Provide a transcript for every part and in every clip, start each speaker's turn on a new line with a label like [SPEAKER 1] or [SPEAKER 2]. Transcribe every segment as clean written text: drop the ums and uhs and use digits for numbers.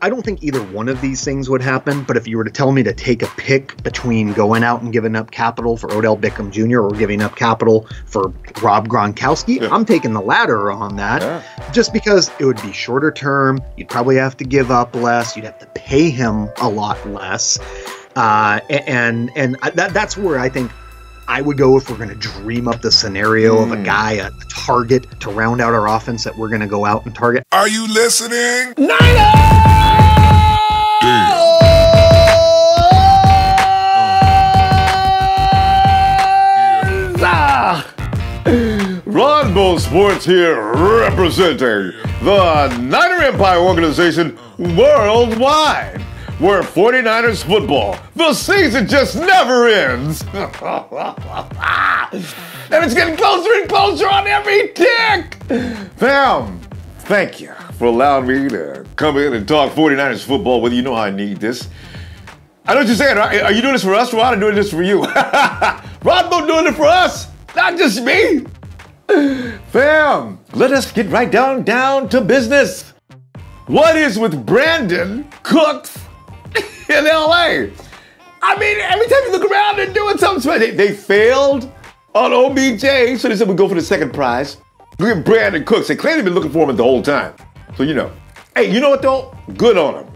[SPEAKER 1] I don't think either one of these things would happen, but if you were to tell me to take a pick between going out and giving up capital for Odell Beckham Jr. or giving up capital for Rob Gronkowski, I'm taking the latter on that, just because it would be shorter term. You'd probably have to give up less. You'd have to pay him a lot less. And that's where I think I would go if we're going to dream up the scenario of a guy, a target to round out our offense that we're going to go out and target.
[SPEAKER 2] Are you listening?
[SPEAKER 3] Ronbo Sports here, representing the Niner Empire organization worldwide, where 49ers football, the season just never ends. And it's getting closer and closer on every tick. Fam, thank you for allowing me to come in and talk 49ers football with you. You know I need this. I know what you're saying. Are you doing this for us, Ron, or doing this for you? Ronbo doing it for us, not just me. Fam, let us get right down to business. What is with Brandin Cooks in LA? I mean, every time you look around, they're doing something special. They failed on OBJ, so they said we go for the second prize. Look at Brandin Cooks. They claim they've been looking for him the whole time. So, you know. Hey, you know what, though? Good on them.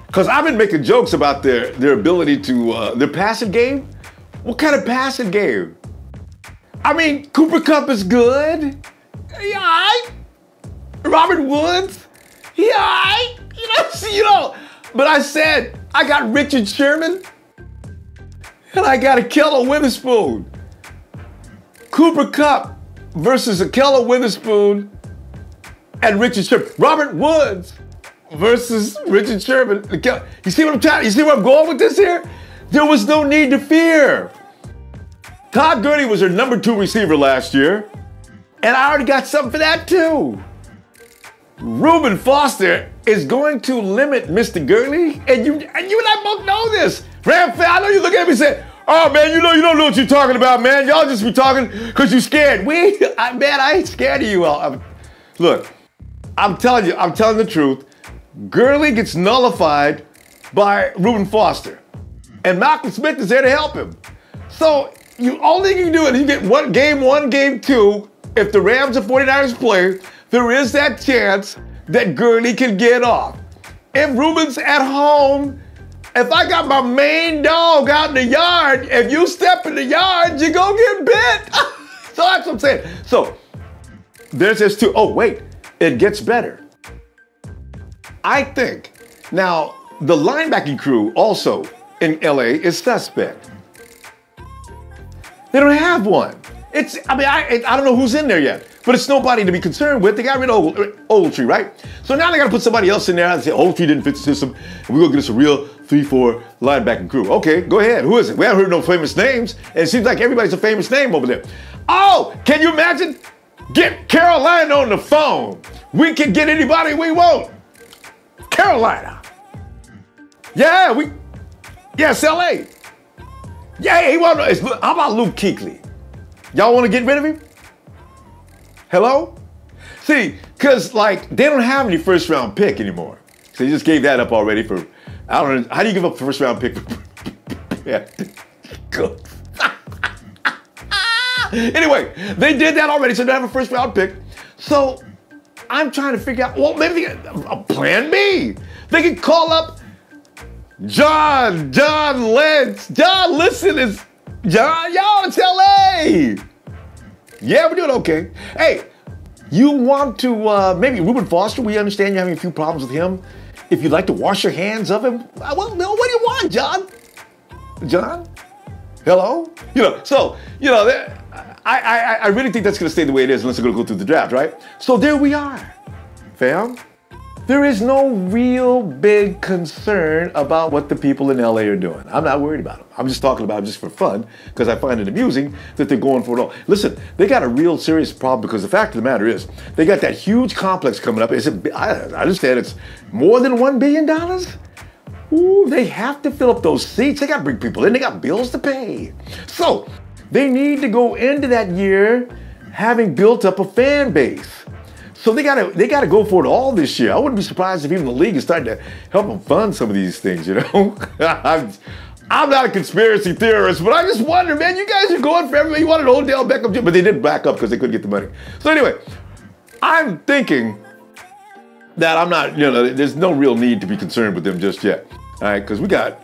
[SPEAKER 3] Because I've been making jokes about their ability to, their passing game. What kind of passing game? I mean, Cooper Kupp is good. Yeah, all right. Robert Woods. Yeah, all right. You know. But I said, I got Richard Sherman. And I got Ahkello Witherspoon. Cooper Kupp versus Ahkello Witherspoon and Richard Sherman. Robert Woods versus Richard Sherman. You see what I'm going with this here? There was no need to fear. Todd Gurley was their number 2 receiver last year, and I already got something for that too. Reuben Foster is going to limit Mr. Gurley, and you and I both know this. Ram fan, I know you look at me and say, "Oh man, you don't know what you're talking about, man. Y'all just be talking because you're scared." I ain't scared of you all. Look, I'm telling the truth. Gurley gets nullified by Reuben Foster, and Malcolm Smith is there to help him. So you only can do it. You get game one, game two. If the Rams and 49ers play, there is that chance that Gurley can get off. If Reuben's at home, if I got my main dog out in the yard, if you step in the yard, you're going to get bit. So that's what I'm saying. So there's this too. Oh, wait, it gets better. I think, now, the linebacking crew also in LA is suspect. They don't have one. I don't know who's in there yet, but it's nobody to be concerned with. They got rid of Ogletree, right? So now they got to put somebody else in there and say, Ogletree didn't fit the system, and we're going to get us a real 3-4 linebacking crew. Okay, go ahead. Who is it? We haven't heard no famous names, and it seems like everybody's a famous name over there. Oh, can you imagine? Get Carolina on the phone. We can get anybody we want. Carolina. Yeah, yes, LA. Yeah, how about Luke Kuechly? Y'all want to get rid of him? Hello? See, because, they don't have any first-round pick anymore. So you just gave that up already for, I don't know, how do you give up a first-round pick for Cooks? Anyway, they did that already, so they have a first-round pick. So I'm trying to figure out, well, maybe a plan B. They could call up John Lentz. John, listen, it's John, y'all, it's LA. Yeah, we're doing okay. Hey, you want to, maybe Reuben Foster, we understand you're having a few problems with him. If you'd like to wash your hands of him, well, what do you want, John? John? Hello? I really think that's going to stay the way it is unless they're going to go through the draft, right? So there we are, fam. There is no real big concern about what the people in LA are doing. I'm not worried about them. I'm just talking about it just for fun because I find it amusing that they're going for it all. Listen, they got a real serious problem because the fact of the matter is they got that huge complex coming up. I understand it's more than $1 billion. Ooh, they have to fill up those seats. They got to bring people in. They got bills to pay. So they need to go into that year having built up a fan base. So they gotta go for it all this year. I wouldn't be surprised if even the league is starting to help them fund some of these things, you know? I'm not a conspiracy theorist, but I just wonder, man, you guys are going for everything. You wanted Odell Beckham Jr., but they did back up because they couldn't get the money. So anyway, I'm thinking that I'm not, you know, there's no real need to be concerned with them just yet. All right, because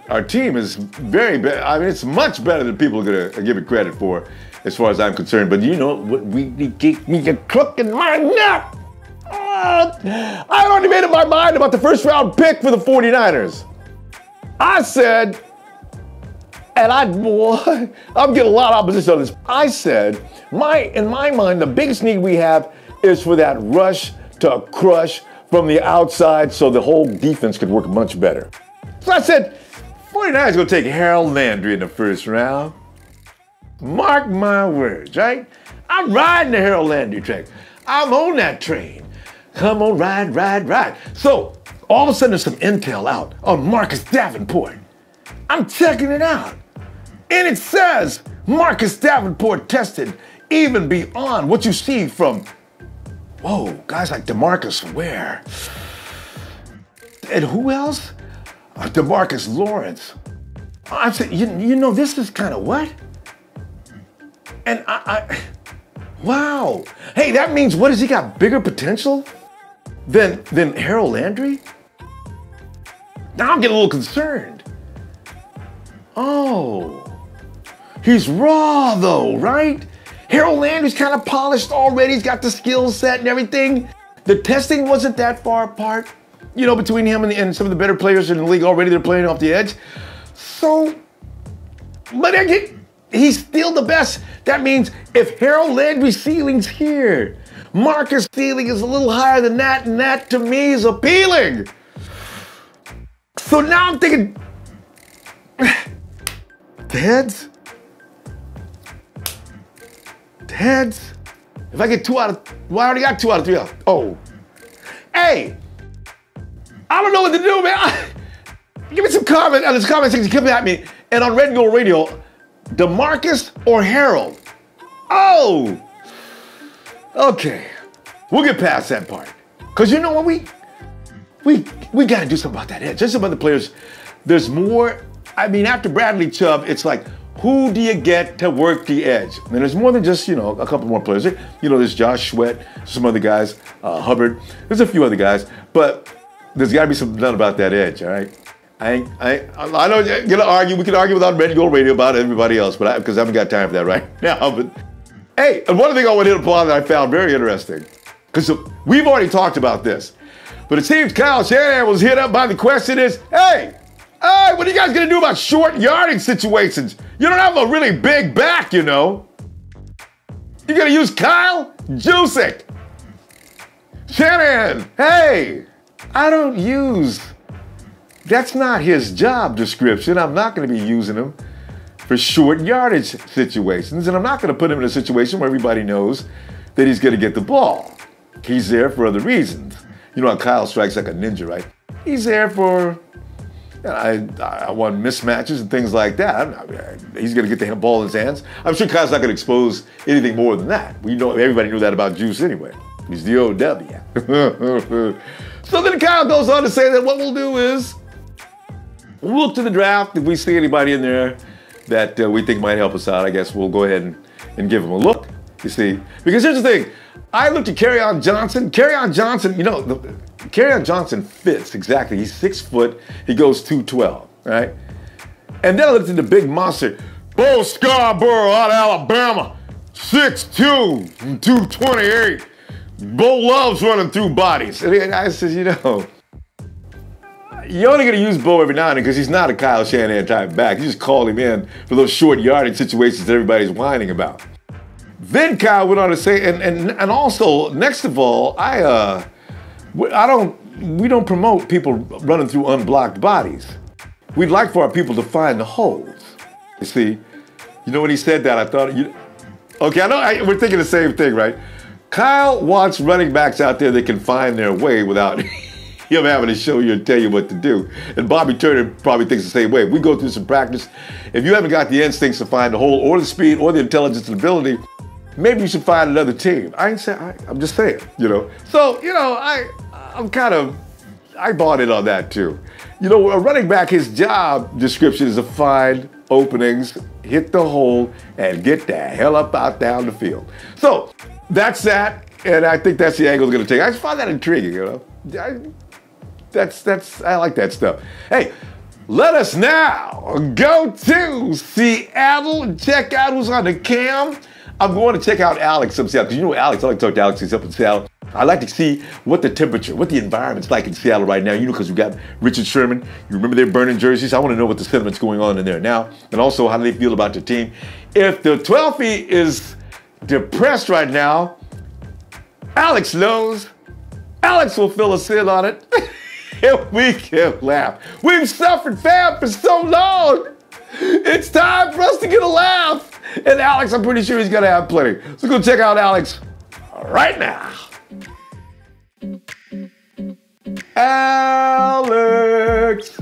[SPEAKER 3] our team is very bad. I mean, it's much better than people are gonna give it credit for, as far as I'm concerned. But you know, we keep me a crook in my neck. I already made up my mind about the first round pick for the 49ers. I said, and I'm getting a lot of opposition on this. I said, in my mind, the biggest need we have is for that rush to crush from the outside so the whole defense could work much better. So I said, 49ers gonna take Harold Landry in the first round. Mark my words, right? I'm riding the Harold Landry train. I'm on that train. Come on, ride. So all of a sudden there's some intel out on Marcus Davenport. I'm checking it out. And it says Marcus Davenport tested even beyond what you see from, whoa, guys like DeMarcus Ware. And who else? DeMarcus Lawrence. I said, you know, this is kind of what? And wow. Hey, that means what, has he got bigger potential than Harold Landry? Now I'm getting a little concerned. Oh, he's raw though, right? Harold Landry's kind of polished already. He's got the skill set and everything. The testing wasn't that far apart, you know, between him and some of the better players in the league already. They're playing off the edge. So, but he's still the best. That means if Harold Landry's ceiling's here, Marcus' ceiling is a little higher than that, and that to me is appealing. So now I'm thinking, heads. If I get 2 out of, well, I already got 2 out of 3 out. Oh, hey, I don't know what to do, man. Give me some comment on this comment section. Come at me. And on Red and Gold Radio, DeMarcus or Harold? Oh, okay. We'll get past that part. Because you know what, we got to do something about that edge. There's some other players. There's more. I mean, after Bradley Chubb, it's like, who do you get to work the edge? And there's more than just, you know, a couple more players. You know, there's Josh Sweat, some other guys, Hubbard. There's a few other guys. But there's got to be something done about that edge, all right? I know you're going to argue. We can argue without Red and Gold Radio about everybody else, but because I haven't got time for that right now. But hey, and one thing I want to hit upon that I found very interesting, because we've already talked about this, but it seems Kyle Shanahan was hit up by the question is, hey, what are you guys going to do about short yardage situations? You don't have a really big back, you know. You're going to use Kyle? Juice it. Shanahan, hey, I don't use, that's not his job description. I'm not going to be using him for short yardage situations, and I'm not going to put him in a situation where everybody knows that he's going to get the ball. He's there for other reasons. You know how Kyle strikes like a ninja, right? He's there for, I want mismatches and things like that. He's going to get the ball in his hands. I'm sure Kyle's not going to expose anything more than that. We know, everybody knew that about Juice anyway. He's the OW. So then Kyle goes on to say that what we'll do is we'll look to the draft. If we see anybody in there that we think might help us out, I guess we'll go ahead and give him a look, you see. Because here's the thing. I looked at Kerryon Johnson. Kerryon Johnson, you know, Kerryon Johnson fits exactly. He's 6 foot. He goes 212, right? And then I looked at the big monster, Bo Scarborough out of Alabama, 6'2", 228. Bo loves running through bodies. And I said, you know, you're only going to use Bo every now and then because he's not a Kyle Shanahan type back. You just call him in for those short yardage situations that everybody's whining about. Then Kyle went on to say, and also, next of all, we don't promote people running through unblocked bodies. We'd like for our people to find the holes. You see, you know when he said that, I thought, okay, I know we're thinking the same thing, right? Kyle wants running backs out there that can find their way without him having to show you and tell you what to do. And Bobby Turner probably thinks the same way. If we go through some practice, if you haven't got the instincts to find the hole or the speed or the intelligence and ability, maybe you should find another team. I ain't saying, I'm just saying, you know. So, you know, I bought in on that too. You know, a running back, his job description is to find openings, hit the hole, and get the hell up out down the field. So that's that, and I think that's the angle it's going to take. I just find that intriguing, you know. I like that stuff. Hey, let us now go to Seattle and check out who's on the cam. I'm going to check out Alex from Seattle, because you know Alex, I like to talk to Alex, he's up in Seattle. I like to see what the temperature, what the environment's like in Seattle right now. You know, because we got Richard Sherman. You remember they're burning jerseys. I want to know what the sentiment's going on in there now. And also, how do they feel about the team? If the 12th is depressed right now, Alex knows. Alex will fill us in on it. And we can laugh. We've suffered, fam, for so long. It's time for us to get a laugh. And Alex, I'm pretty sure he's going to have plenty. So go check out Alex right now. Alex!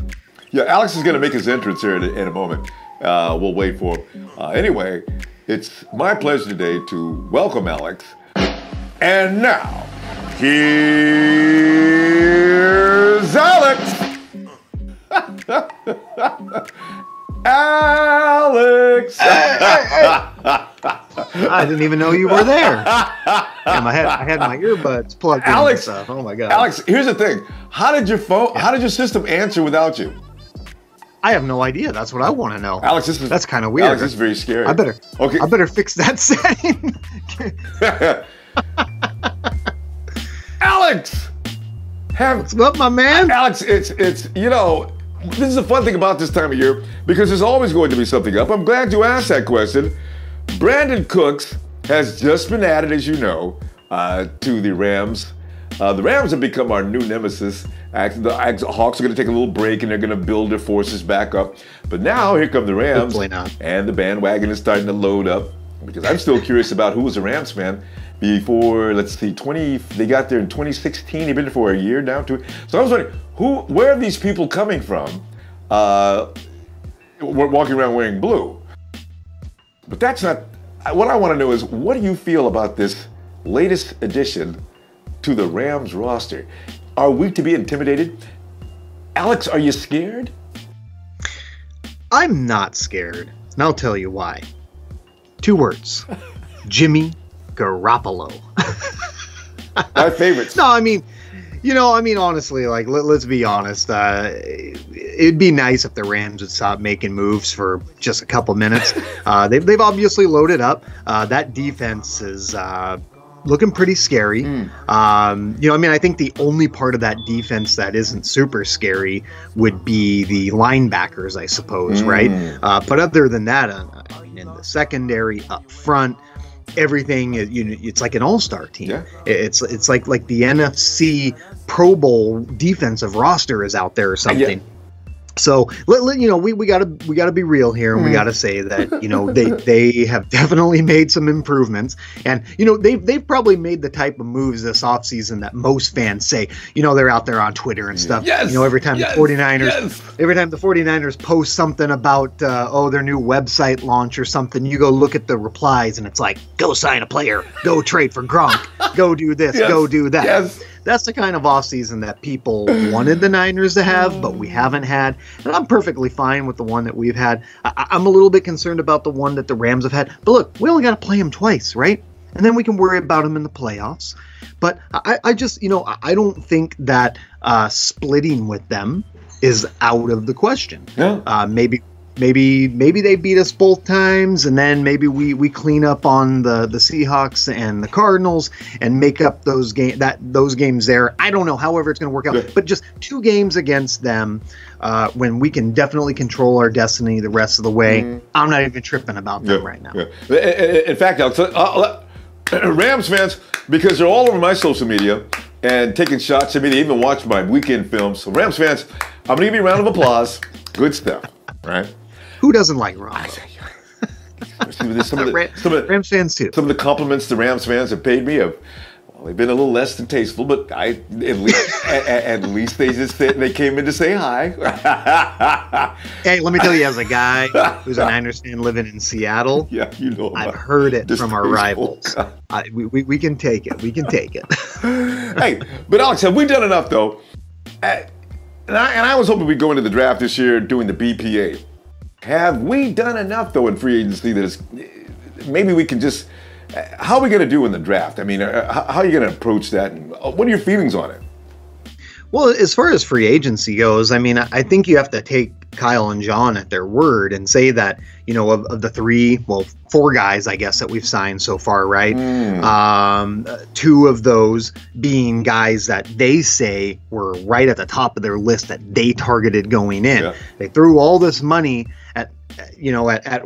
[SPEAKER 3] Yeah, Alex is going to make his entrance here in a moment. We'll wait for him. Anyway, it's my pleasure today to welcome Alex. And now, here's Alex! Alex!
[SPEAKER 1] I didn't even know you were there. Damn, I had my earbuds plugged in.
[SPEAKER 3] Alex,
[SPEAKER 1] and stuff. Oh my god.
[SPEAKER 3] Alex, here's the thing. How did your system answer without you?
[SPEAKER 1] I have no idea. That's what I want to know.
[SPEAKER 3] Alex,
[SPEAKER 1] that's kind of weird.
[SPEAKER 3] Alex, this is very scary.
[SPEAKER 1] I better fix that setting.
[SPEAKER 3] Alex!
[SPEAKER 1] What's up, my man?
[SPEAKER 3] Alex, it's you know, this is the fun thing about this time of year, because there's always going to be something up. I'm glad you asked that question. Brandin Cooks has just been added, as you know, to the Rams. The Rams have become our new nemesis. The Hawks are going to take a little break, and they're going to build their forces back up. But now, here come the Rams.
[SPEAKER 1] Hopefully not.
[SPEAKER 3] And the bandwagon is starting to load up. Because I'm still curious about who was a Rams fan before, let's see, they got there in 2016. They've been there for a year now, too. So I was wondering, where are these people coming from walking around wearing blue? But that's not, what I want to know is, what do you feel about this latest addition to the Rams roster? Are we to be intimidated? Alex, are you scared?
[SPEAKER 1] I'm not scared, and I'll tell you why. 2 words. Jimmy Garoppolo.
[SPEAKER 3] My favorites.
[SPEAKER 1] No, I mean, honestly, like, let's be honest. It'd be nice if the Rams would stop making moves for just a couple minutes. They've obviously loaded up. That defense is looking pretty scary. I think the only part of that defense that isn't super scary would be the linebackers, I suppose, right? But other than that, in the secondary, up front, everything is, it's like an all-star team. Yeah. It's like the NFC Pro Bowl defensive roster is out there or something. Yeah. So we gotta be real here, and we gotta say that they have definitely made some improvements, and they've probably made the type of moves this offseason that most fans say. They're out there on Twitter and stuff.
[SPEAKER 3] Yes.
[SPEAKER 1] Every time the 49ers post something about their new website launch or something, you go look at the replies, and it's like, go sign a player, go trade for Gronk, go do this, go do that.
[SPEAKER 3] Yes.
[SPEAKER 1] That's the kind of offseason that people wanted the Niners to have, but we haven't had. And I'm perfectly fine with the one that we've had. I'm a little bit concerned about the one that the Rams have had. But look, we only got to play them twice, right? And then we can worry about them in the playoffs. But I just, I don't think that splitting with them is out of the question.
[SPEAKER 3] No.
[SPEAKER 1] Maybe they beat us both times, and then maybe we clean up on the Seahawks and the Cardinals and make up those games there. I don't know, however it's going to work out. Yeah. But just 2 games against them when we can definitely control our destiny the rest of the way. I'm not even tripping about them right now.
[SPEAKER 3] Yeah. In fact, Alex, Rams fans, because they're all over my social media and taking shots at me, they even watch my weekend films. So Rams fans, I'm going to give you a round of applause. Good stuff, right?
[SPEAKER 1] Who doesn't like Ronbo?
[SPEAKER 3] Rams fans too. Some of the compliments the Rams fans have paid me have they've been a little less than tasteful, but at least they came in to say hi.
[SPEAKER 1] Hey, let me tell you, as a guy who's a Niners fan living in Seattle,
[SPEAKER 3] yeah, you know,
[SPEAKER 1] I've heard it from our rivals. We can take it. We can take it.
[SPEAKER 3] Hey, but Alex, have we done enough though? And I was hoping we'd go into the draft this year doing the BPA. Have we done enough though in free agency that maybe we can just? How are we going to do in the draft? I mean, how are you going to approach that? And what are your feelings on it?
[SPEAKER 1] Well, as far as free agency goes, I mean, I think you have to take Kyle and John at their word and say that, you know, of the four guys, I guess, that we've signed so far, right? Two of those being guys that they say were right at the top of their list that they targeted going in. Yeah. They threw all this money at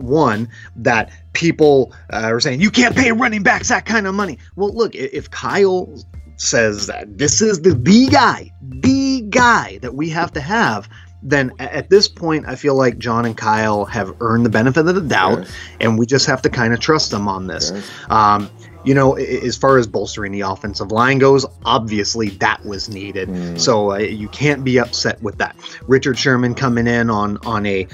[SPEAKER 1] one that people are saying, you can't pay running backs that kind of money. Well, look, if Kyle says that this is the guy that we have to have, then at this point, I feel like John and Kyle have earned the benefit of the doubt, yes, and we just have to kind of trust them on this. Yes. You know, as far as bolstering the offensive line goes, obviously that was needed. So you can't be upset with that. Richard Sherman coming in on a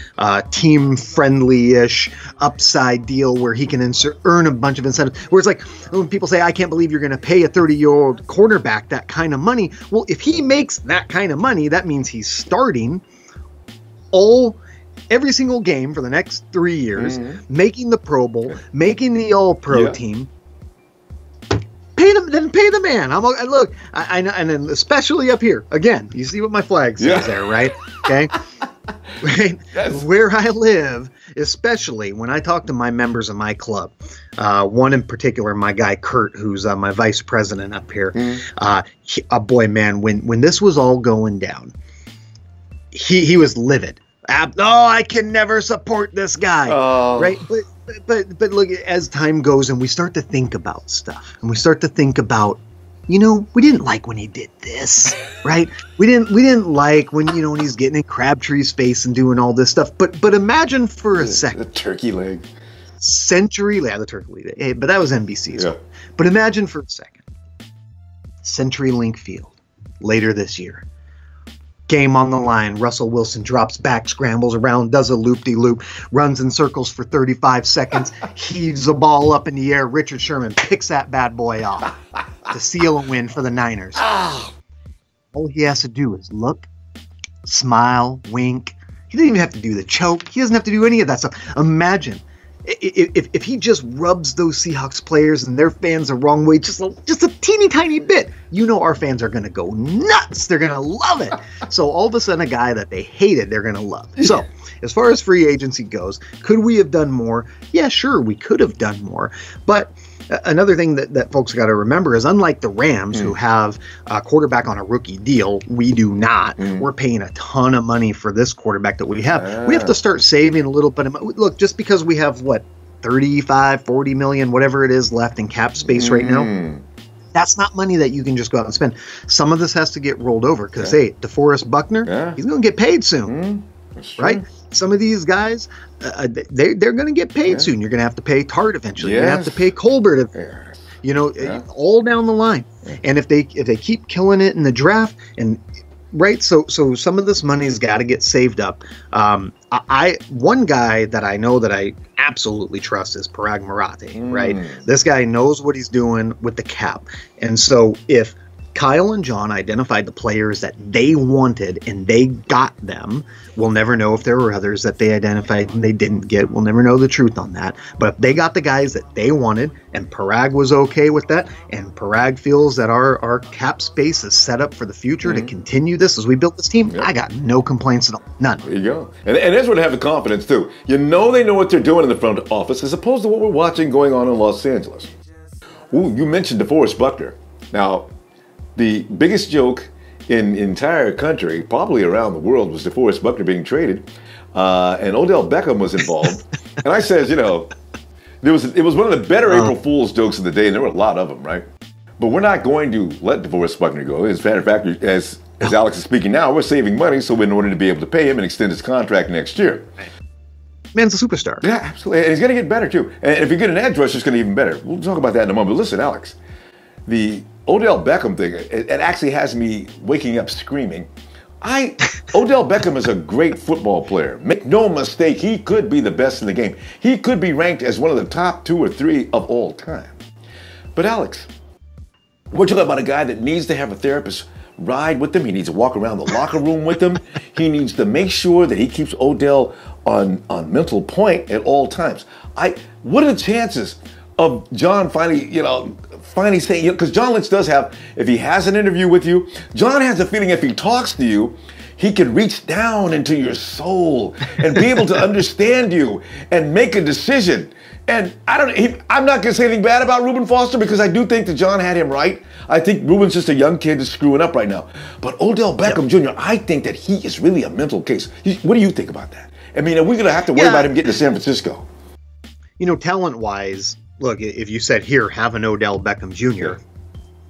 [SPEAKER 1] team-friendly-ish upside deal where he can earn a bunch of incentives. Where it's like, when people say, I can't believe you're going to pay a 30-year-old quarterback that kind of money. Well, if he makes that kind of money, that means he's starting every single game for the next 3 years, making the Pro Bowl, making the All-Pro team. Pay the man. Look, I know, and then especially up here again. You see what my flag says there, right? Okay. Right? Yes. Where I live, especially when I talk to my members of my club, one in particular, my guy Kurt, who's my vice president up here. Boy, man, when this was all going down, he was livid. I can never support this guy. Right? But look, as time goes and we start to think about stuff, and we start to think about, you know, we didn't like when he did this, right? We didn't like when, you know, when he's getting in Crabtree's face and doing all this stuff. But imagine for a second.
[SPEAKER 3] The turkey leg.
[SPEAKER 1] The turkey leg. Hey, but that was NBC's. Yeah. But imagine for a second. CenturyLink Field later this year. Game on the line. Russell Wilson drops back, scrambles around, does a loop-de-loop, runs in circles for 35 seconds, heaves the ball up in the air. Richard Sherman picks that bad boy off to seal a win for the Niners. All he has to do is look, smile, wink. He doesn't even have to do the choke. He doesn't have to do any of that stuff. Imagine if he just rubs those Seahawks players and their fans the wrong way, just a teeny tiny bit, you know our fans are going to go nuts. They're going to love it. So all of a sudden, a guy that they hated, they're going to love. So as far as free agency goes, could we have done more? Yeah, sure, we could have done more. But another thing that folks got to remember is, unlike the Rams, who have a quarterback on a rookie deal, we do not. We're paying a ton of money for this quarterback that we have. We have to start saving a little bit. Look, just because we have, 35, 40 million, whatever it is left in cap space right now, that's not money that you can just go out and spend. Some of this has to get rolled over because, hey, DeForest Buckner, he's going to get paid soon, right? Some of these guys, they're going to get paid soon. You're going to have to pay Tart eventually. You're going to have to pay Colbert, all down the line. And if they keep killing it in the draft, and right, so some of this money's got to get saved up. One guy that I know that I absolutely trust is Parag Marathe, right? This guy knows what he's doing with the cap. And so if Kyle and John identified the players that they wanted and they got them, we'll never know if there were others that they identified and they didn't get. We'll never know the truth on that. But if they got the guys that they wanted and Parag was okay with that, and Parag feels that our cap space is set up for the future to continue this as we build this team, I got no complaints at all. None.
[SPEAKER 3] There you go. And that's where they have the confidence too. You know they know what they're doing in the front office as opposed to what we're watching going on in Los Angeles. Ooh, you mentioned DeForest Buckner. Now, the biggest joke in the entire country, probably around the world, was DeForest Buckner being traded, and Odell Beckham was involved. And I says, it was one of the better April Fool's jokes of the day, and there were a lot of them, right? But we're not going to let DeForest Buckner go. As a matter of fact, as Alex is speaking now, we're saving money so in order to be able to pay him and extend his contract next year.
[SPEAKER 1] Man's a superstar.
[SPEAKER 3] Yeah, absolutely. And he's going to get better, too. And if you get an edge rush, it's going to be even better. We'll talk about that in a moment. But listen, Alex, the Odell Beckham thing, it actually has me waking up screaming. Odell Beckham is a great football player. Make no mistake, he could be the best in the game. He could be ranked as one of the top 2 or 3 of all time. But Alex, we're talking about a guy that needs to have a therapist ride with him. He needs to walk around the locker room with him. He needs to make sure that he keeps Odell on mental point at all times. What are the chances of John finally saying, because John Lynch does have, if he has an interview with you, John has a feeling if he talks to you, he can reach down into your soul and be able to understand you and make a decision. And I'm not going to say anything bad about Reuben Foster because I do think that John had him right. I think Reuben's just a young kid that's screwing up right now. But Odell Beckham Jr., I think that he is really a mental case. What do you think about that? I mean, are we going to have to worry about him getting to San Francisco?
[SPEAKER 1] Talent-wise, look, if you said, here, have an Odell Beckham Jr.,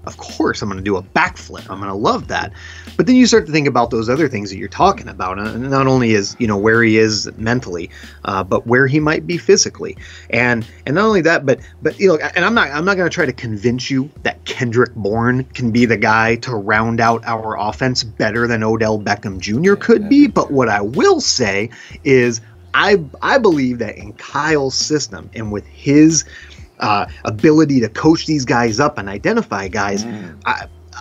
[SPEAKER 1] of course I'm going to do a backflip. I'm going to love that. But then you start to think about those other things that you're talking about. And not only is, where he is mentally, but where he might be physically. And not only that, but and I'm not going to try to convince you that Kendrick Bourne can be the guy to round out our offense better than Odell Beckham Jr. could be. But what I will say is I believe that in Kyle's system and with his ability to coach these guys up and identify guys,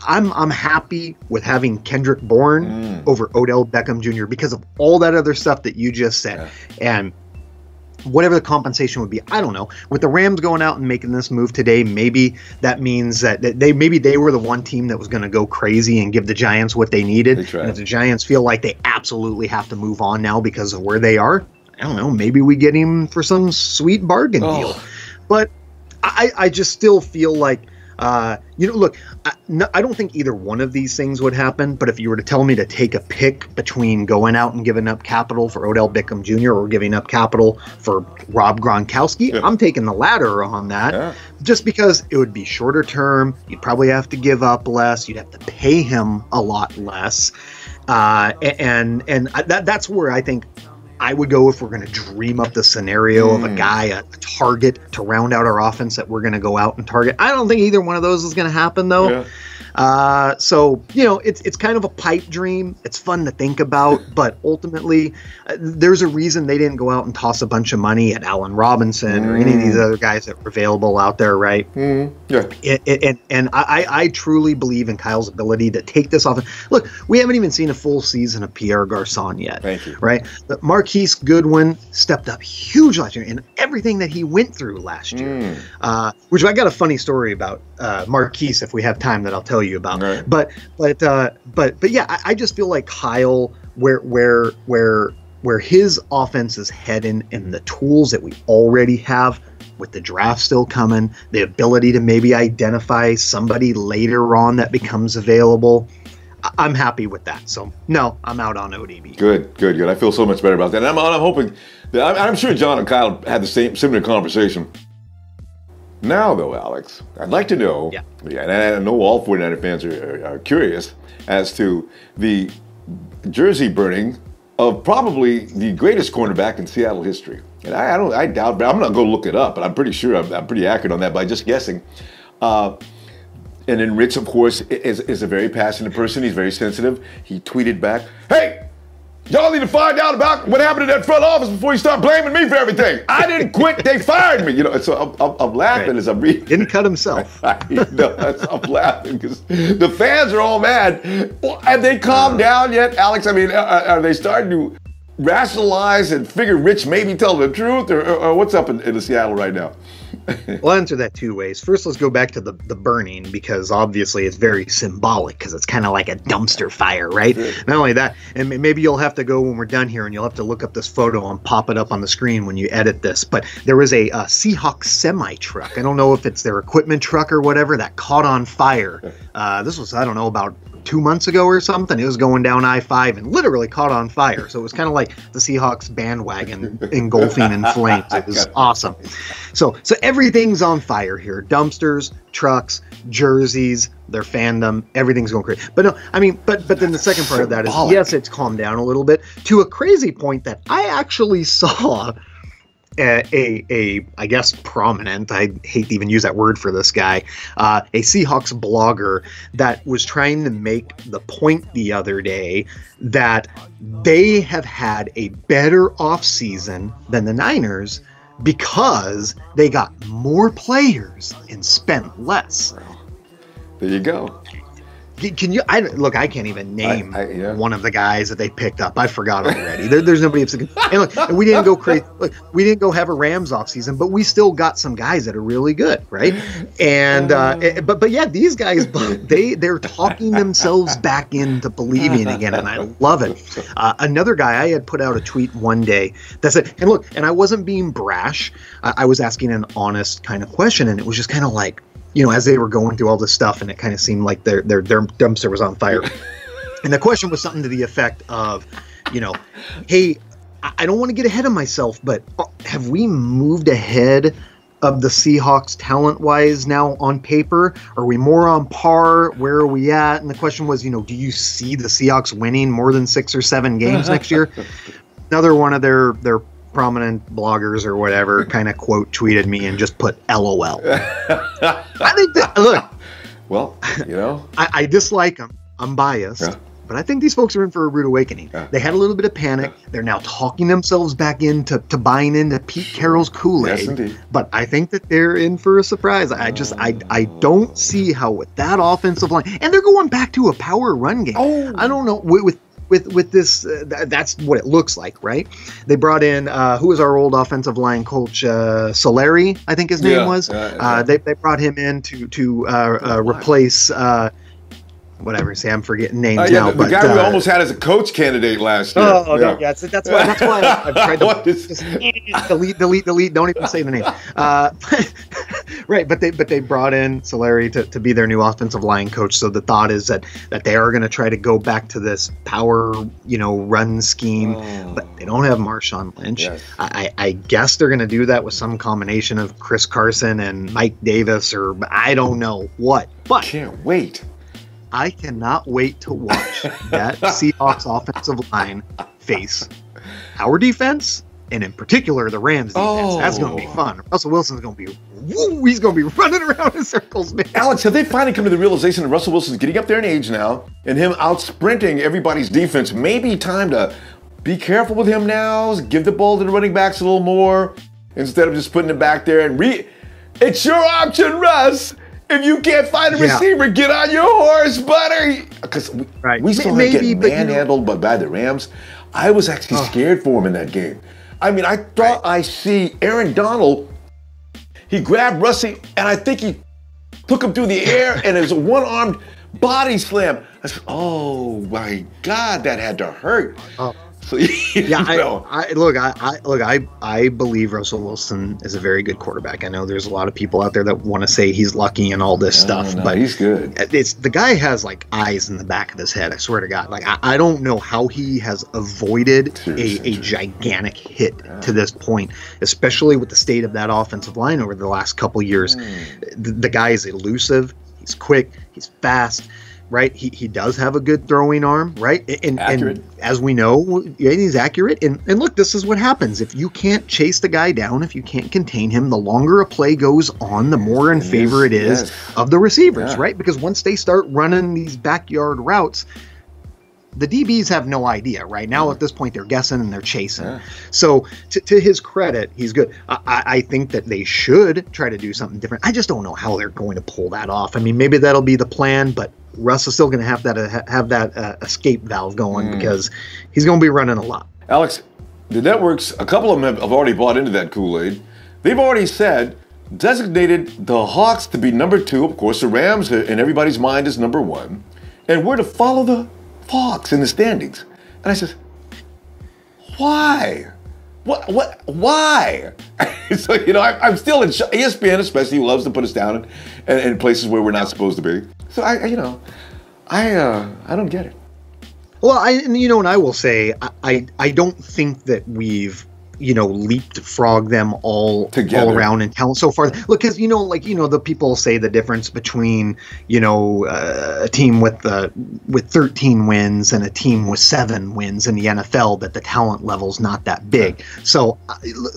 [SPEAKER 1] I'm happy with having Kendrick Bourne over Odell Beckham Jr. because of all that other stuff that you just said. Yeah. And whatever the compensation would be, I don't know. With the Rams going out and making this move today, maybe that means that they were the one team that was going to go crazy and give the Giants what they needed. And if the Giants feel like they absolutely have to move on now because of where they are, I don't know, maybe we get him for some sweet bargain deal. But I just still feel like, look, I don't think either one of these things would happen. But if you were to tell me to take a pick between going out and giving up capital for Odell Beckham Jr. or giving up capital for Rob Gronkowski, I'm taking the latter on that. Just because it would be shorter term. You'd probably have to give up less. You'd have to pay him a lot less. And that's where I think I would go if we're going to dream up the scenario of a guy, a target to round out our offense that we're going to go out and target. I don't think either one of those is going to happen, though. Yeah. So, it's kind of a pipe dream. It's fun to think about, but ultimately, there's a reason they didn't go out and toss a bunch of money at Allen Robinson or any of these other guys that were available out there, right? Yeah. And I truly believe in Kyle's ability to take this off. Look, we haven't even seen a full season of Pierre Garçon yet. Thank you. Right? But Marquise Goodwin stepped up huge last year in everything that he went through last year. Which I got a funny story about Marquise if we have time that I'll tell you about. Right. But yeah, I just feel like Kyle, where his offense is heading and the tools that we already have with the draft still coming, the ability to maybe identify somebody later on that becomes available, I'm happy with that. So no, I'm out on ODB.
[SPEAKER 3] Good. I feel so much better about that. And I'm hoping that I'm sure John and Kyle had the similar conversation. Now, though, Alex, I'd like to know, and I know all 49er fans are curious as to the jersey burning of probably the greatest cornerback in Seattle history. And I doubt, but I'm not going to look it up, but I'm pretty sure I'm pretty accurate on that by just guessing. And then Rich, of course, is a very passionate person. He's very sensitive. He tweeted back, "Hey, y'all need to find out about what happened in that front office before you start blaming me for everything. I didn't quit; they fired me." So I'm laughing as I'm reading.
[SPEAKER 1] Didn't cut himself.
[SPEAKER 3] I'm laughing because the fans are all mad. Have they calmed down yet, Alex? I mean, are they starting to rationalize and figure Rich maybe tell the truth, or what's up in Seattle right now?
[SPEAKER 1] I'll answer that two ways. First, let's go back to the burning, because obviously it's very symbolic, because it's kind of like a dumpster fire, right? Not only that, and maybe you'll have to go when we're done here and you'll have to look up this photo and pop it up on the screen when you edit this, but there was a Seahawks semi-truck. I don't know if it's their equipment truck or whatever that caught on fire. This was, I don't know, about 2 months ago or something. It was going down I-5 and literally caught on fire. So it was kind of like the Seahawks bandwagon engulfing in flames. It was awesome. So everything's on fire here. Dumpsters, trucks, jerseys, their fandom, everything's going crazy. But no, I mean, but then the second part of that is, yes, it's calmed down a little bit to a crazy point that I actually saw I guess prominent, I hate to even use that word for this guy, a Seahawks blogger that was trying to make the point the other day that they have had a better offseason than the Niners because they got more players and spent less.
[SPEAKER 3] There you go.
[SPEAKER 1] Can you? I can't even name one of the guys that they picked up. I forgot already. There's nobody. And look, we didn't go crazy. Look, we didn't go have a Rams offseason, but we still got some guys that are really good, right? And but yeah, these guys, they're talking themselves back into believing again, and I love it. Another guy, I had put out a tweet one day that said, and look, and I wasn't being brash. I was asking an honest kind of question, and it was just kind of like, as they were going through all this stuff, and it kind of seemed like their dumpster was on fire. And the question was something to the effect of, hey, I don't want to get ahead of myself, but have we moved ahead of the Seahawks talent-wise now on paper? Are we more on par? Where are we at? And the question was, do you see the Seahawks winning more than 6 or 7 games next year? Another one of their prominent bloggers or whatever kind of quote tweeted me and just put LOL. I think that, look,
[SPEAKER 3] well,
[SPEAKER 1] I dislike them. I'm biased, but I think these folks are in for a rude awakening. They had a little bit of panic. They're now talking themselves back into buying into Pete Carroll's Kool-Aid.
[SPEAKER 3] Yes, indeed.
[SPEAKER 1] But I think that they're in for a surprise. I don't see how with that offensive line, and they're going back to a power run game. I don't know with this, that's what it looks like, right? They brought in who was our old offensive line coach, Solari, I think his name was. They brought him in to replace whatever. See, I'm forgetting names now.
[SPEAKER 3] The guy we almost had as a coach candidate last year.
[SPEAKER 1] That's why I've tried to just delete. Don't even say the name. Right, but they brought in Solari to be their new offensive line coach. So the thought is that they are going to try to go back to this power, run scheme. But they don't have Marshawn Lynch. Yes. I guess they're going to do that with some combination of Chris Carson and Mike Davis, or I don't know what. But
[SPEAKER 3] can't wait.
[SPEAKER 1] I cannot wait to watch that Seahawks offensive line face our defense, and in particular the Rams defense. That's going to be fun. Russell Wilson's going to be, he's going to be running around in circles, man.
[SPEAKER 3] Alex, have they finally come to the realization that Russell Wilson's getting up there in age now, and him out sprinting everybody's defense? Maybe time to be careful with him now, give the ball to the running backs a little more, instead of just putting it back there and it's your option, Russ. If you can't find a receiver, get on your horse, buddy. Because we still get manhandled by the Rams. I was actually scared for him in that game. I mean, I thought I see Aaron Donald. He grabbed Russie, and I think he took him through the air, and it was a one-armed body slam. I said, oh, my God, that had to hurt. So,
[SPEAKER 1] I believe Russell Wilson is a very good quarterback. I know there's a lot of people out there that want to say he's lucky and all this stuff, but
[SPEAKER 3] he's good.
[SPEAKER 1] The guy has like eyes in the back of his head. I swear to God. Like I don't know how he has avoided a gigantic hit to this point, especially with the state of that offensive line over the last couple years. The guy is elusive. He's quick. He's fast. Right, he does have a good throwing arm, right? And as we know, he's accurate. And look, this is what happens if you can't chase the guy down, if you can't contain him. The longer a play goes on, the more in favor it is of the receivers, right? Because once they start running these backyard routes, the DBs have no idea right now. At this point, they're guessing and they're chasing. So to his credit, he's good. I think that they should try to do something different. I just don't know how they're going to pull that off. I mean, maybe that'll be the plan, but Russ is still going to have that escape valve going because he's going to be running a lot.
[SPEAKER 3] Alex, the networks, a couple of them have already bought into that Kool-Aid. They've already designated the Hawks to be number 2. Of course, the Rams in everybody's mind is number 1. And we're to follow the Hawks in the standings. And I said, why? Why? So, I'm still in shock. ESPN especially loves to put us down in places where we're not supposed to be. So I don't get it.
[SPEAKER 1] Well, and I will say, I don't think that we've leapfrog them all around in talent so far. Look, because the people say the difference between a team with 13 wins and a team with 7 wins in the NFL, that the talent level's not that big. So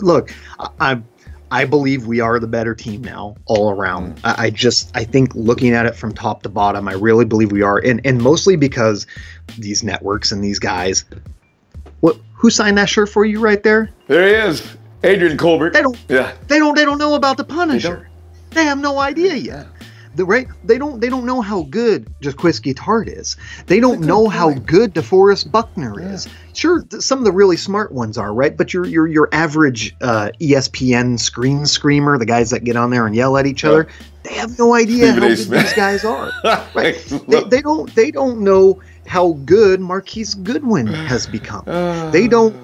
[SPEAKER 1] look, I believe we are the better team now all around. I think looking at it from top to bottom, I really believe we are, and mostly because these networks and these guys. Who signed that shirt for you right there?
[SPEAKER 3] There he is, Adrian Colbert.
[SPEAKER 1] They don't know about the Punisher. They have no idea yet. They don't know how good Jaquiski Tartt is. They don't know how good DeForest Buckner is. Sure, some of the really smart ones are, right? But your average ESPN screen screamer, the guys that get on there and yell at each other, they have no idea how good these guys are. Right? They don't know how good Marquise Goodwin has become. They don't,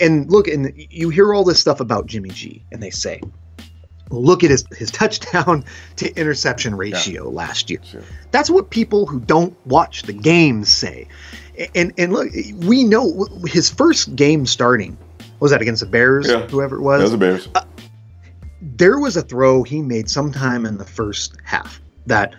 [SPEAKER 1] and look, and you hear all this stuff about Jimmy G, and they say, look at his touchdown to interception ratio last year. Sure. That's what people who don't watch the games say. And look, we know his first game starting, was that against the Bears? Yeah. Whoever it was.
[SPEAKER 3] That was the Bears.
[SPEAKER 1] There was a throw he made sometime in the first half that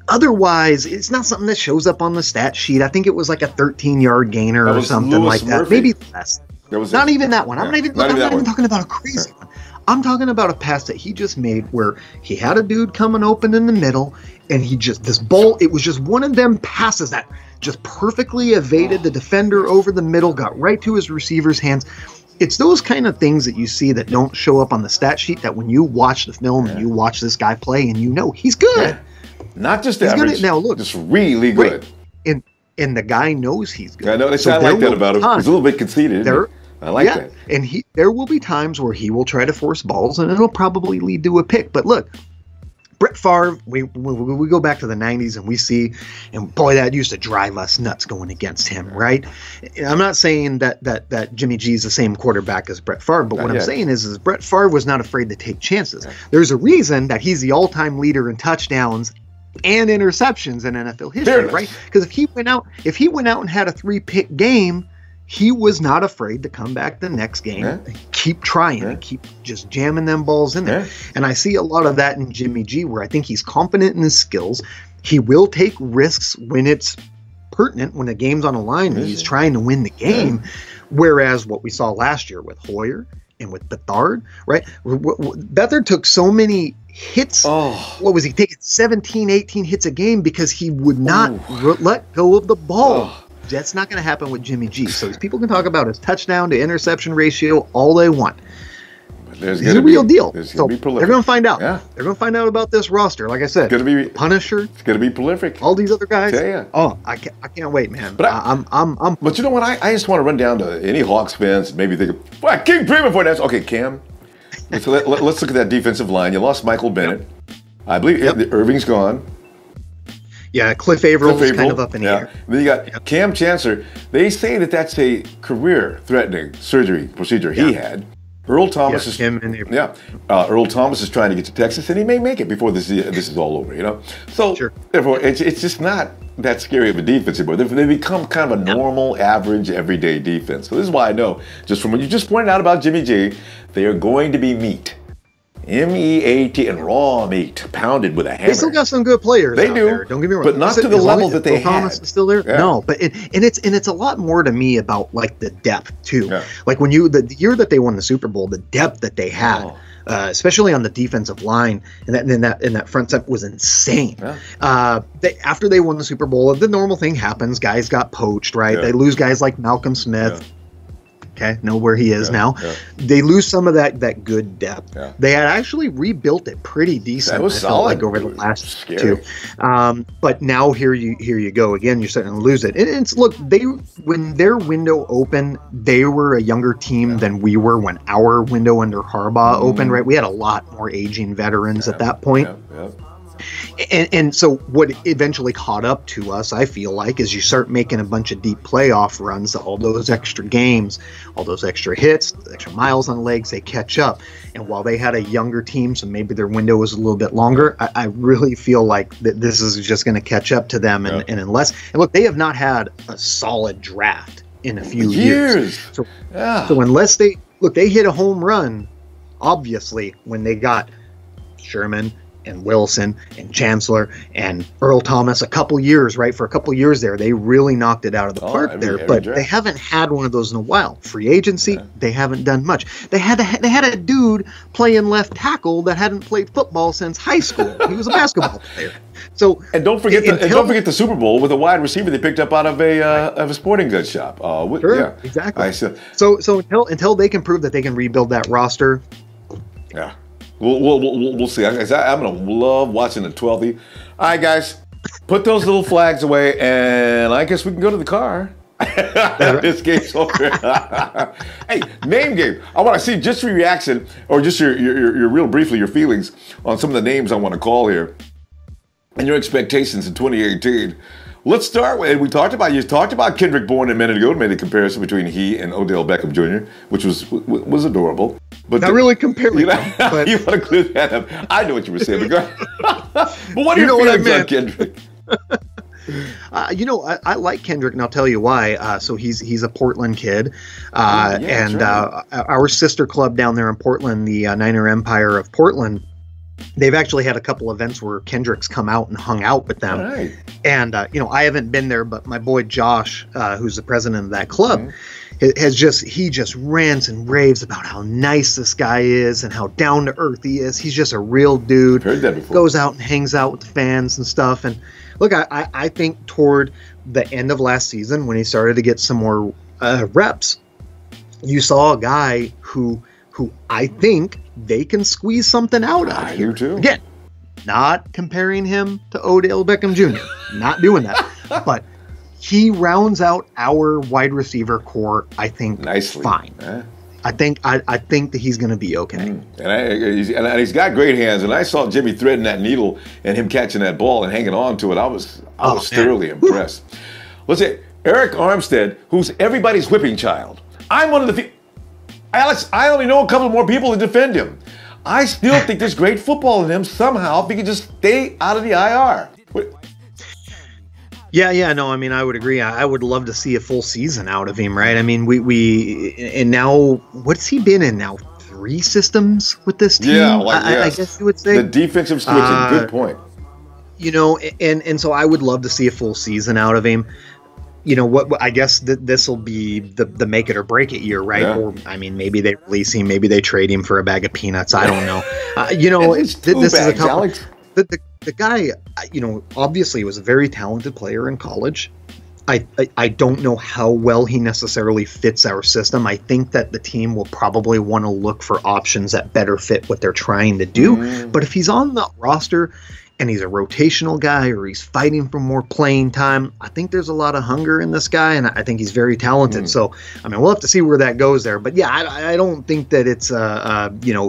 [SPEAKER 1] otherwise it's not something that shows up on the stat sheet. I think it was like a 13-yard gainer or something like that. Maybe less. Not even that one. I'm not even talking about a crazy one. I'm talking about a pass that he just made where he had a dude coming open in the middle, and this ball, it was just one of them passes that just perfectly evaded the defender over the middle, got right to his receiver's hands. It's those kind of things that you see that don't show up on the stat sheet, that when you watch the film and you watch this guy play and he's good. Yeah.
[SPEAKER 3] Not just average, now look, just really good.
[SPEAKER 1] Right. And the guy knows he's good.
[SPEAKER 3] I know, I like that about him. He's a little bit conceited. I like that.
[SPEAKER 1] And there will be times where he will try to force balls, and it'll probably lead to a pick. But look, Brett Favre, we go back to the 90s and we see, and boy, that used to drive us nuts going against him, right? And I'm not saying that Jimmy G is the same quarterback as Brett Favre, but what I'm saying is Brett Favre was not afraid to take chances. Yeah. There's a reason that he's the all-time leader in touchdowns and interceptions in NFL history, right? Because if he went out and had a 3-pick game, he was not afraid to come back the next game and keep trying and keep just jamming them balls in there. And I see a lot of that in Jimmy G, where I think he's confident in his skills. He will take risks when it's pertinent, when the game's on the line and he's trying to win the game. Whereas what we saw last year with Hoyer and with Beathard, right? Beathard took so many hits. What was he taking? 17, 18 hits a game because he would not let go of the ball. That's not going to happen with Jimmy G. So people can talk about his touchdown to interception ratio all they want. He's a real deal. So they're going to find out. Yeah. They're going to find out about this roster. Like I said, it's going to be Punisher. It's
[SPEAKER 3] going to be prolific.
[SPEAKER 1] All these other guys. I can't wait, man.
[SPEAKER 3] But But you know what? I just want to run down to any Hawks fans. Maybe think, well, King Prima for that. Okay, Cam. So let's look at that defensive line. You lost Michael Bennett. I believe Irving's gone.
[SPEAKER 1] Yeah, Cliff Averill is kind of up in the air.
[SPEAKER 3] Then you got Cam Chancellor. They say that that's a career-threatening surgery procedure he had. Earl Thomas is Earl Thomas is trying to get to Texas, and he may make it before this is all over. So therefore, it's just not that scary of a defense anymore. They become kind of a normal, average, everyday defense. So this is why I know, just from what you just pointed out about Jimmy G, they are going to be meat. M-E-A-T, and raw meat, pounded with a hammer.
[SPEAKER 1] They still got some good players.
[SPEAKER 3] They do.
[SPEAKER 1] There. Don't get me wrong,
[SPEAKER 3] but not to the level that they had.
[SPEAKER 1] Thomas is still there. Yeah. No, but it's a lot more to me about like the depth too. Yeah. Like when the year that they won the Super Bowl, the depth that they had, especially on the defensive line, and that front set was insane. Yeah. After they won the Super Bowl, the normal thing happens. Guys got poached, right? Yeah. They lose guys like Malcolm Smith. Yeah. Okay, know where he is now. Yeah. They lose some of that good depth. Yeah. They had actually rebuilt it pretty decent.
[SPEAKER 3] That was solid.
[SPEAKER 1] Like over the last two. But now here you go again. You're starting to lose it. And it's when their window opened, they were a younger team than we were when our window under Harbaugh opened. Right, we had a lot more aging veterans at that point. Yeah. And so what eventually caught up to us, I feel like, is you start making a bunch of deep playoff runs, all those extra games, all those extra hits, extra miles on legs, they catch up. And while they had a younger team, so maybe their window was a little bit longer, I really feel like that this is just going to catch up to them. And look, they have not had a solid draft in a few years. So unless they hit a home run, obviously, when they got Sherman and Wilson and Chancellor and Earl Thomas for a couple years there, they really knocked it out of the park there. But they haven't had one of those in a while. Free agency, they haven't done much. They had a dude playing left tackle that hadn't played football since high school. He was a basketball player. So
[SPEAKER 3] don't forget the Super Bowl with a wide receiver they picked up out of a sporting goods shop.
[SPEAKER 1] Sure, exactly. So until they can prove that they can rebuild that roster,
[SPEAKER 3] yeah. We'll see. I'm gonna love watching the 12th. All right, guys, put those little flags away, and I guess we can go to the car. This game's over. Hey, name game. I want to see just your reaction, or just your real briefly your feelings on some of the names I want to call here, and your expectations in 2018. Let's start with, you talked about Kendrick Bourne a minute ago, and made a comparison between he and Odell Beckham Jr., which was adorable. But
[SPEAKER 1] not really comparing them. But
[SPEAKER 3] you want to clear that up. I know what you were saying. But what are your feelings on Kendrick?
[SPEAKER 1] I like Kendrick, and I'll tell you why. So he's a Portland kid, and our sister club down there in Portland, the Niner Empire of Portland, they've actually had a couple events where Kendrick's come out and hung out with them. Right. And, I haven't been there, but my boy Josh, who's the president of that club, he just rants and raves about how nice this guy is and how down to earth he is. He's just a real dude.
[SPEAKER 3] Heard that before.
[SPEAKER 1] Goes out and hangs out with the fans and stuff. And look, I think toward the end of last season, when he started to get some more reps, you saw a guy who I think they can squeeze something out of here.
[SPEAKER 3] You too.
[SPEAKER 1] Again, not comparing him to Odell Beckham Jr. Not doing that. But he rounds out our wide receiver core, I think, nicely. Fine. I think that he's going to be okay.
[SPEAKER 3] And he's got great hands. And I saw Jimmy threading that needle and him catching that ball and hanging on to it. I was thoroughly impressed. Let's say Arik Armstead, who's everybody's whipping child. I'm one of the Alex, I only know a couple more people to defend him. I still think there's great football in him somehow if he can just stay out of the IR.
[SPEAKER 1] No, I mean, I would agree. I would love to see a full season out of him, right? I mean, and now, what's he been in now? 3 systems with this team?
[SPEAKER 3] Yeah,
[SPEAKER 1] I guess you would say.
[SPEAKER 3] The defensive switching, good point.
[SPEAKER 1] And so I would love to see a full season out of him. What I guess this will be the make it or break it year, right? Yeah. Or I mean, maybe they release him, maybe they trade him for a bag of peanuts. I don't know. This is a couple. The guy, obviously was a very talented player in college. I don't know how well he necessarily fits our system. I think that the team will probably want to look for options that better fit what they're trying to do. But if he's on the roster and he's a rotational guy or he's fighting for more playing time, I think there's a lot of hunger in this guy, and I think he's very talented. So, I mean, we'll have to see where that goes there. But, yeah, I don't think that it's,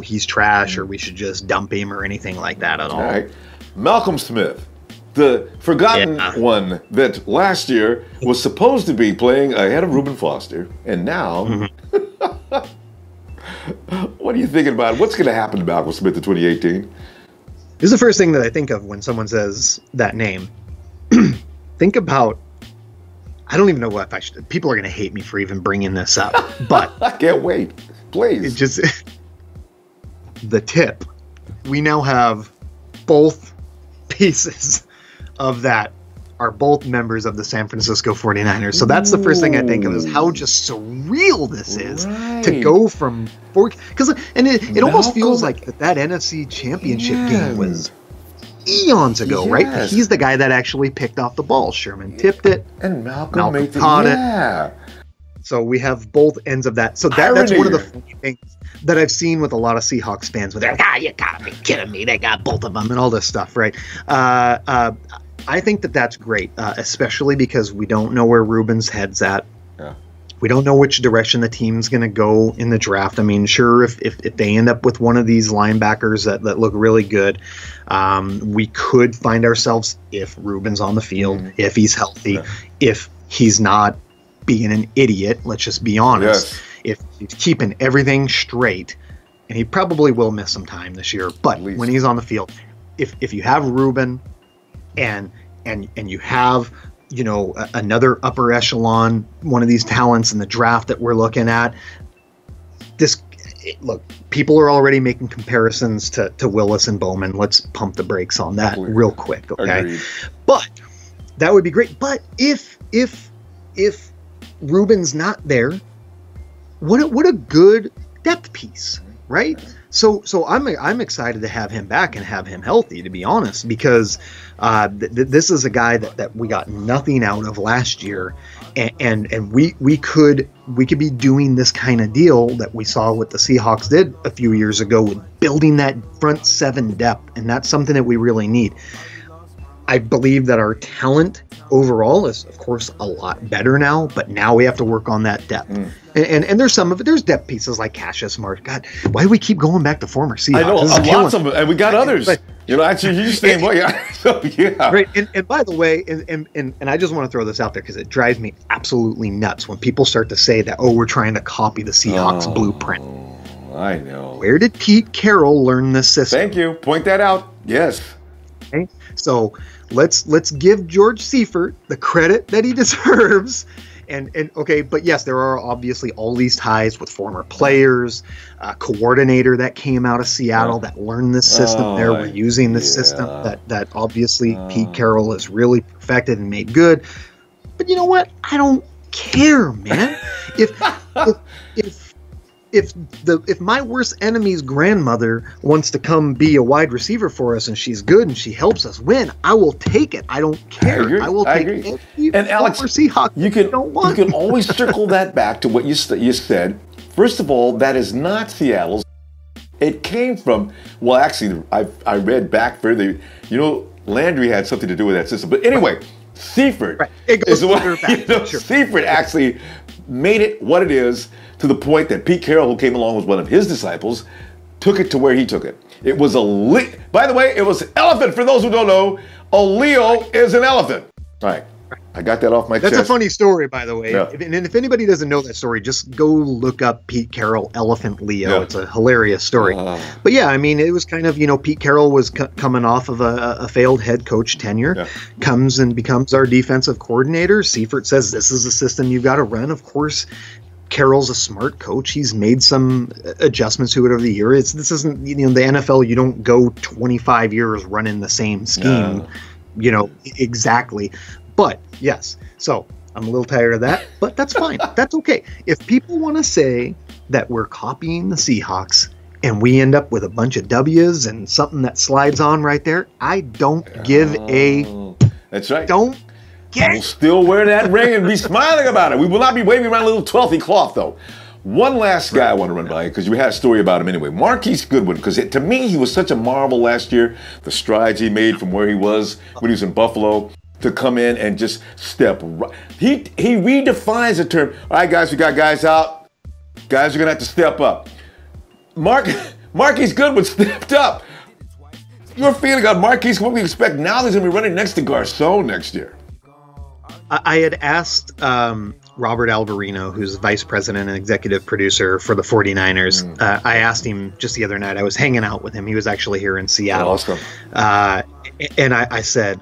[SPEAKER 1] he's trash or we should just dump him or anything like that at all.
[SPEAKER 3] All right. Malcolm Smith, the forgotten one that last year was supposed to be playing ahead of Reuben Foster, and now what are you thinking about? What's going to happen to Malcolm Smith in 2018?
[SPEAKER 1] This is the first thing that I think of when someone says that name. Think about, I don't even know what I should, people are going to hate me for even bringing this up, but
[SPEAKER 3] I can't wait. Please.
[SPEAKER 1] It just, the tip. We now have both pieces of that are both members of the San Francisco 49ers. So that's the first thing I think of, is how just surreal this is to go from it almost feels like that NFC Championship game was eons ago, right? He's the guy that actually picked off the ball. Sherman tipped it,
[SPEAKER 3] and Malcolm caught it.
[SPEAKER 1] So we have both ends of that. So that's one of the funny things that I've seen with a lot of Seahawks fans, where they're like, you gotta be kidding me, they got both of them and all this stuff, right? I think that's great, especially because we don't know where Reuben's head's at. Yeah. We don't know which direction the team's going to go in the draft. I mean, sure, if they end up with one of these linebackers that look really good, we could find ourselves, if Reuben's on the field, if he's healthy, if he's not being an idiot, let's just be honest, if he's keeping everything straight, and he probably will miss some time this year, but when he's on the field, if you have Reuben, and you have another upper echelon, one of these talents in the draft that we're looking at. Look, people are already making comparisons to Willis and Bowman. Let's pump the brakes on that real quick, okay?
[SPEAKER 3] Agreed.
[SPEAKER 1] But that would be great. But if Ruben's not there, what a good depth piece, right? So I'm excited to have him back and have him healthy, to be honest, because this is a guy that we got nothing out of last year, and we could be doing this kind of deal that we saw what the Seahawks did a few years ago with building that front seven depth, and that's something that we really need. I believe that our talent overall is, of course, a lot better now, but now we have to work on that depth. And there's some of it. There's depth pieces like Cassius Marsh. God, why do we keep going back to former Seahawks?
[SPEAKER 3] I know, lots of them, and we got others.
[SPEAKER 1] But,
[SPEAKER 3] actually, you just named one. Yeah. So, yeah.
[SPEAKER 1] Right. And by the way, and I just want to throw this out there because it drives me absolutely nuts when people start to say that, we're trying to copy the Seahawks blueprint.
[SPEAKER 3] I know.
[SPEAKER 1] Where did Pete Carroll learn this system?
[SPEAKER 3] Thank you. Point that out. Yes.
[SPEAKER 1] Okay. So let's give George Seifert the credit that he deserves. And okay, but yes, there are obviously all these ties with former players, coordinator that came out of Seattle that learned this system. We're using this system that obviously Pete Carroll has really perfected and made good. But you know what? I don't care, man. If my worst enemy's grandmother wants to come be a wide receiver for us and she's good and she helps us win, I will take it. I don't care. I will take it.
[SPEAKER 3] And Alex,
[SPEAKER 1] Seahawks
[SPEAKER 3] you can always circle that back to what you said. First of all, that is not Seattle's. It came from, well, actually, I read back further. Landry had something to do with that system. But anyway, Seifert is the one. Seifert actually made it what it is, to the point that Pete Carroll, who came along with one of his disciples, took it to where he took it. It was by the way, it was elephant. For those who don't know, a Leo is an elephant. All right. I got that off my chest.
[SPEAKER 1] That's a funny story, by the way.
[SPEAKER 3] Yeah.
[SPEAKER 1] And if anybody doesn't know that story, just go look up Pete Carroll, Elephant Leo. Yeah. It's a hilarious story. But yeah, I mean, it was kind of, Pete Carroll was coming off of a failed head coach tenure, comes and becomes our defensive coordinator. Seifert says, this is the system you've got to run. Of course, Carroll's a smart coach. He's made some adjustments to it over the years. This isn't, the NFL, you don't go 25 years running the same scheme, exactly. But yes, so I'm a little tired of that, but that's fine. That's okay. If people want to say that we're copying the Seahawks and we end up with a bunch of W's and something that slides on right there, I don't give a.
[SPEAKER 3] That's right.
[SPEAKER 1] Don't get.
[SPEAKER 3] We'll still wear that ring and be smiling about it. We will not be waving around a little 12th cloth, though. One last guy I want to run by, because you had a story about him anyway. Marquise Goodwin, because to me, he was such a marvel last year. The strides he made from where he was when he was in Buffalo to come in and just step right. He redefines the term. All right, guys, we got guys out. Guys are going to have to step up. Marquise Goodwin stepped up. Your feeling on Marquise, what we expect now, he's going to be running next to Garcon next year.
[SPEAKER 1] I had asked Robert Alvarino, who's vice president and executive producer for the 49ers. I asked him just the other night. I was hanging out with him. He was actually here in Seattle.
[SPEAKER 3] Awesome.
[SPEAKER 1] And I said,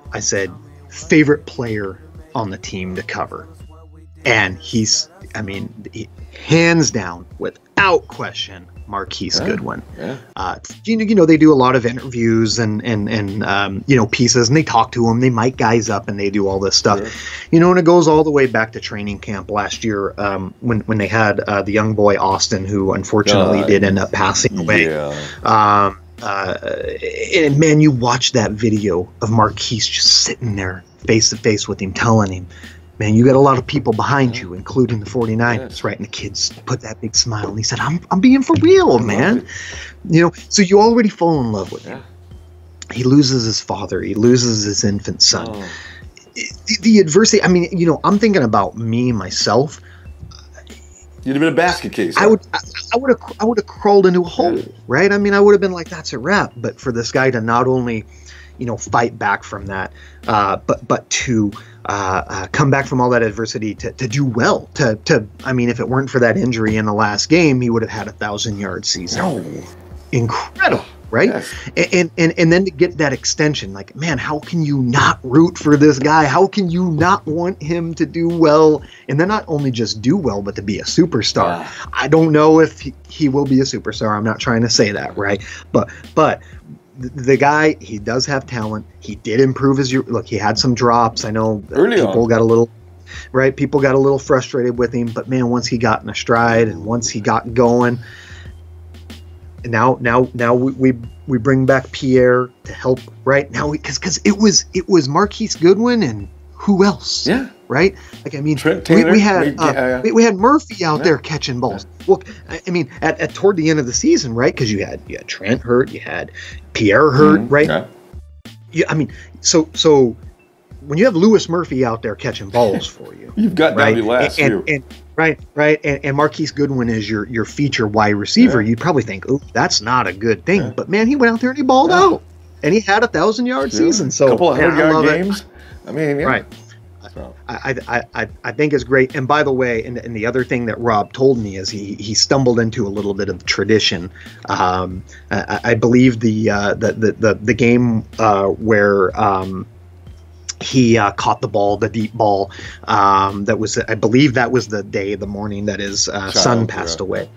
[SPEAKER 1] favorite player on the team to cover. And hands down, without question, Marquise Goodwin. Yeah. They do a lot of interviews and pieces, and they talk to him. They mic guys up, and they do all this stuff. Sure. And it goes all the way back to training camp last year when they had the young boy Austin, who unfortunately did end up passing away. Yeah. And man, you watch that video of Marquise just sitting there face to face with him, telling him, man, you got a lot of people behind you, including the 49ers, right? And the kids put that big smile, and he said, I'm being for real, man. So you already fall in love with him. He loses his father. He loses his infant son. The adversity, I'm thinking about me, myself.
[SPEAKER 3] You'd have been a basket case.
[SPEAKER 1] I would have crawled into a hole, right? I would have been like, that's a wrap. But for this guy to not only, fight back from that, but to come back from all that adversity to do well. If it weren't for that injury in the last game, he would have had a 1,000-yard season. Incredible, right?
[SPEAKER 3] Yes.
[SPEAKER 1] And then to get that extension, like, man, how can you not root for this guy? How can you not want him to do well? And then not only just do well, but to be a superstar. I don't know if he will be a superstar. I'm not trying to say that, right? But the guy, he does have talent. He did improve his look. He had some drops. I know people got a little frustrated with him, but man, once he got in a stride and once he got going, and now we bring back Pierre to help right now because it was Marquise Goodwin and who else?
[SPEAKER 3] Yeah.
[SPEAKER 1] Right. Like, I mean,
[SPEAKER 3] Taylor,
[SPEAKER 1] we had Murphy out there catching balls. Yeah. Well, I mean, at toward the end of the season, right? Because you had Trent hurt, you had Pierre hurt, right? Yeah. Yeah. I mean, so when you have Lewis Murphy out there catching balls for you,
[SPEAKER 3] you've got
[SPEAKER 1] right?
[SPEAKER 3] last few.
[SPEAKER 1] Right. And Marquise Goodwin is your feature wide receiver. Yeah. You'd probably think, oh, that's not a good thing. Yeah. But man, he went out there and he balled out, and he had a 1,000-yard season. So
[SPEAKER 3] a couple of 100-yard games. I mean, yeah.
[SPEAKER 1] Right. So. I think it's great. And by the way, and the other thing that Rob told me is he stumbled into a little bit of tradition. I believe the game where he caught the deep ball. That was, I believe, that was the morning that his son passed away.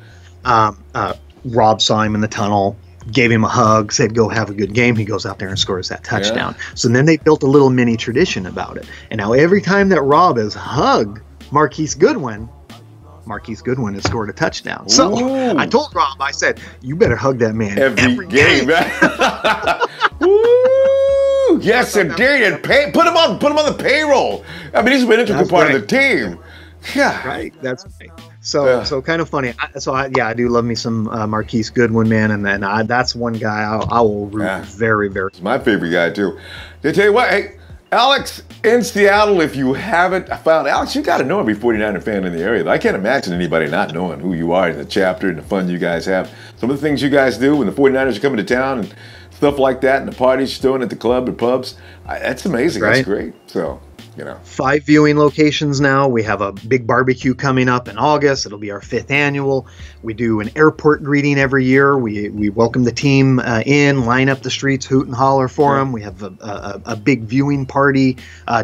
[SPEAKER 1] Rob saw him in the tunnel, gave him a hug, said, go have a good game. He goes out there and scores that touchdown. Yeah. So then they built a little mini tradition about it. And now every time that Rob has hugged Marquise Goodwin has scored a touchdon. Ooh. So I told Rob, I said, you better hug that man every game.
[SPEAKER 3] Woo! Yes, indeed. And put him on the payroll. I mean, he's been an integral part of the team. Yeah.
[SPEAKER 1] Right. That's right. So kind of funny. I do love me some Marquise Goodwin, man, and then that's one guy I will root very, very.
[SPEAKER 3] He's my favorite guy too. They tell you what, hey, Alex in Seattle. If you haven't found Alex, you got to know every 49er fan in the area. I can't imagine anybody not knowing who you are in the chapter and the fun you guys have. Some of the things you guys do when the 49ers are coming to town and stuff like that, and the parties you're doing at the club and pubs. That's amazing. Right? That's great. So.
[SPEAKER 1] 5 viewing locations now. We have a big barbecue coming up in August. It'll be our 5th annual. We do an airport greeting every year. We welcome the team in, line up the streets, hoot and holler for them. We have a big viewing party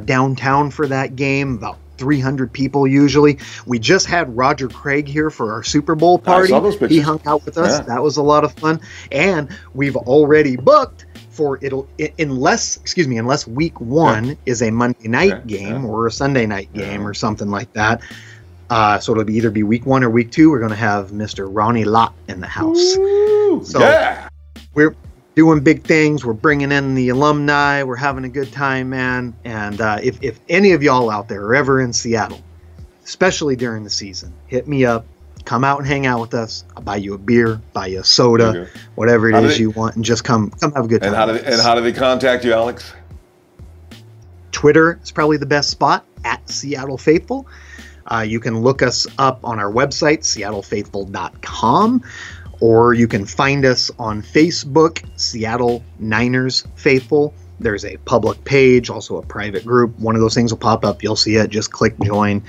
[SPEAKER 1] downtown for that game, about 300 people usually. We just had Roger Craig here for our Super Bowl party.
[SPEAKER 3] I saw those pictures.
[SPEAKER 1] He hung out with us. Yeah. That was a lot of fun. And we've already booked for unless week 1 is a Monday night game or a Sunday night game or something like that. So it'll either be week 1 or week 2. We're going to have Mr. Ronnie Lott in the house.
[SPEAKER 3] Ooh,
[SPEAKER 1] so we're doing big things. We're bringing in the alumni. We're having a good time, man. And if any of y'all out there are ever in Seattle, especially during the season, hit me up. Come out and hang out with us. I'll buy you a beer, buy you a soda, whatever it is you want, and just come have a good time.
[SPEAKER 3] And how do they contact you, Alex?
[SPEAKER 1] Twitter is probably the best spot, at Seattle Faithful. You can look us up on our website, seattlefaithful.com, or you can find us on Facebook, Seattle Niners Faithful. There's a public page, also a private group. One of those things will pop up. You'll see it. Just click join.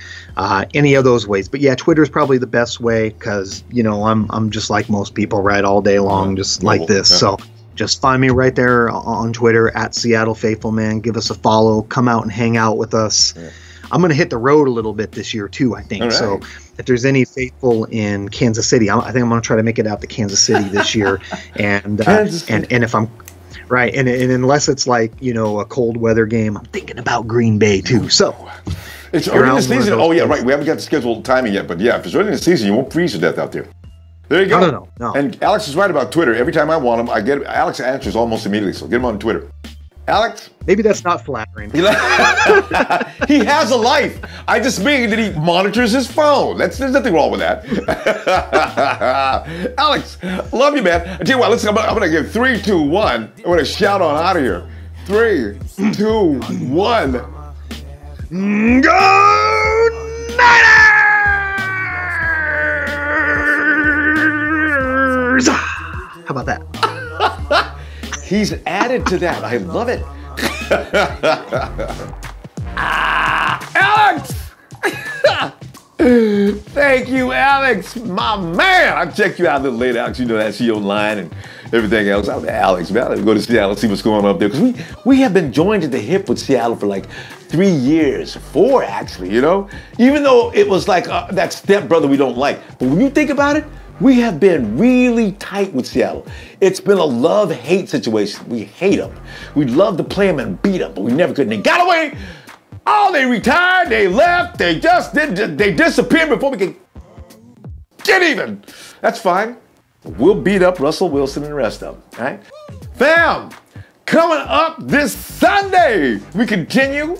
[SPEAKER 1] Any of those ways. But yeah, Twitter is probably the best way because, I'm just like most people, right, all day long, just like this. Yeah. So just find me right there on Twitter, at Seattle Faithful, man. Give us a follow. Come out and hang out with us. Yeah. I'm going to hit the road a little bit this year, too, I think. Right. So if there's any faithful in Kansas City, I think I'm going to try to make it out to Kansas City this year. And if I'm... Right, and unless it's like, a cold weather game, I'm thinking about Green Bay, too. So
[SPEAKER 3] it's early in the season. Oh, yeah, right. We haven't got the scheduled timing yet. But, yeah, if it's early in the season, you won't freeze to death out there. There you go. No. And Alex is right about Twitter. Every time I want him, Alex answers almost immediately. So get him on Twitter. Alex?
[SPEAKER 1] Maybe that's not flattering.
[SPEAKER 3] He has a life. I just mean that he monitors his phone. There's nothing wrong with that. Alex, love you, man. I tell you what, I'm going to give 3, 2, 1. I'm going to shout on out of here. 3, 2, 1.
[SPEAKER 1] Go Niners! How about that?
[SPEAKER 3] He's added to that. I love it. Alex! Thank you, Alex, my man. I'll check you out a little later, Alex. You know that CEO line and everything else. I'm Alex, man. Let's go to Seattle, see what's going on up there. Because we have been joined at the hip with Seattle for like 3 years, 4 actually, you know? Even though it was like that stepbrother we don't like. But when you think about it, we have been really tight with Seattle. It's been a love-hate situation. We hate them. We'd love to play them and beat them, but we never could. And they got away. Oh, they retired, they left, they disappeared before we could get even. That's fine. We'll beat up Russell Wilson and the rest of them, right? Fam, coming up this Sunday, we continue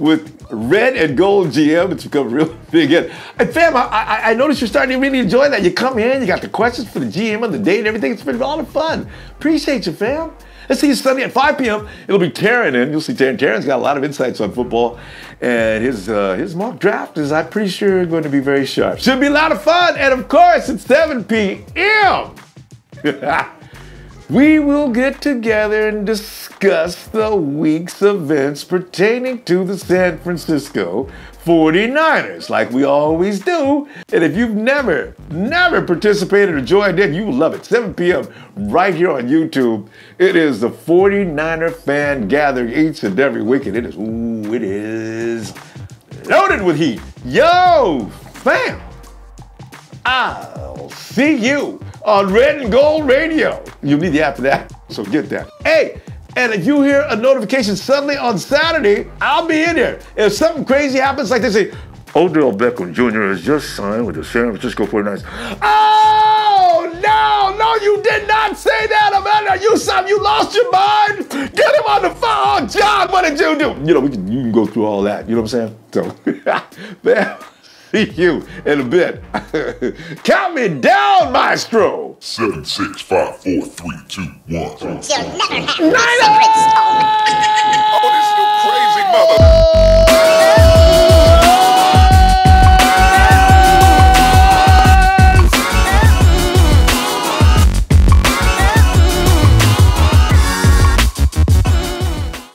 [SPEAKER 3] with Red and Gold GM. It's become real big. And fam, I noticed you're starting to really enjoy that. You come in, you got the questions for the GM on the day and everything. It's been all the fun. Appreciate you, fam. Let's see you Sunday at 5 p.m. It'll be Taryn in. You'll see Taryn. Taryn's got a lot of insights on football. And his mock draft is, I'm pretty sure, going to be very sharp. Should be a lot of fun. And of course, at 7 p.m., we will get together and discuss the week's events pertaining to the San Francisco 49ers, like we always do. And if you've never participated or joined in, you will love it. 7 p.m. right here on YouTube. It is the 49er fan gathering each and every week, and it is loaded with heat. Yo, fam, I'll see you on Red and Gold Radio. You'll need the app for that, so get that. Hey, and if you hear a notification suddenly on Saturday, I'll be in there. If something crazy happens, like they say, Odell Beckham Jr. has just signed with the San Francisco 49ers. Oh, no, you did not say that, Amanda. You lost your mind. Get him on the phone. Oh, John, what did you do? You know, you can go through all that. You know what I'm saying? So, man. See you in a bit. Count me down, Maestro.
[SPEAKER 2] 7, 6, 5, 4, 3, 2, 1.
[SPEAKER 4] You'll never have my secret stolen.